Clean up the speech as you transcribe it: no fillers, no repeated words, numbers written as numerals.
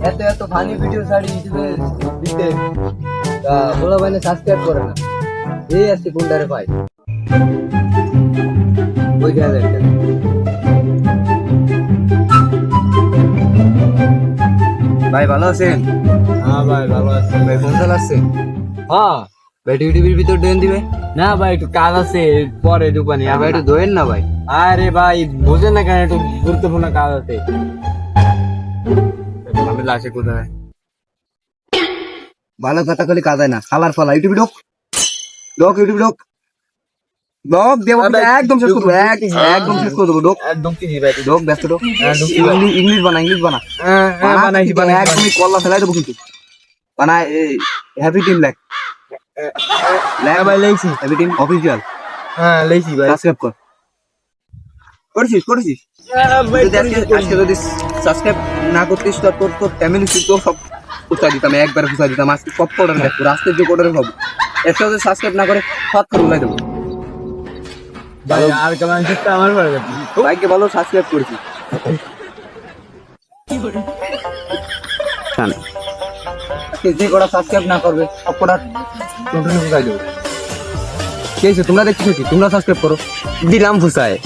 এত এত funny video ছাড়ি ইউটিউবে দিতে বলা বাইনে সাবস্ক্রাইব করে না। এই আছে কোনটারে পাই ওই দেখা যায়। ভাই ভালো আছেন? হ্যাঁ ভাই ভালো আছে। ভাই ফোন চালাচ্ছেন? হ্যাঁ ভাই টিভির ভিতর দেন দিবে না ভাই একটু কাজ আছে পরে দোকানে। ভাই একটু দোয়েন না ভাই। আরে ভাই বুঝেন না কেন, একটু গুরুত্বপূর্ণ কাজ আছে। আমি লাশে কোথায় ভালো কথা খালি কাজ হয় না, খালার ফালা। ইউটিউবে ঢোক ঢোক, ইউটিউবে ঢোক ঢোক দেবো, একদম শেষ করবো, একদম শেষ করে দেবো। ঢোক একদম কি ভাই ঢোক, ব্যস্ত ঢোক। ইংলিশ বানা, ইংলিশ বানা, বানাইছি একদমই কল্লা ফেলাই দেবো কিন্তু। বানা হ্যাপি টিম লেখ ভাই লেখছি। হ্যাপি টিম অফিসিয়াল হ্যাঁ লেখছি ভাই। সাবস্ক্রাইব কর। করেছিস করেছিস? আজকে যদি সাবস্ক্রাইব না করতিস তো তোর তোর ফ্যামিলি তো সব পুষা দিতাম, একবারে পুষা দিতাম। আজকে সব কোডার দেখো, রাস্তায় যে কোডারে পাবো একসাথে সাবস্ক্রাইব না করে সব করে উলাই দেবো। ভাই আর কেমন চেষ্টা আমার পড়ে গেছে। ভাইকে ভালো সাবস্ক্রাইব করেছি। যে কটা সাবস্ক্রাইব না করবে সব কটা টোটালি ফুসাই দেবো। কি হয়েছে তোমরা দেখছো কি? তোমরা সাবস্ক্রাইব করো। দিলাম ফুসায়।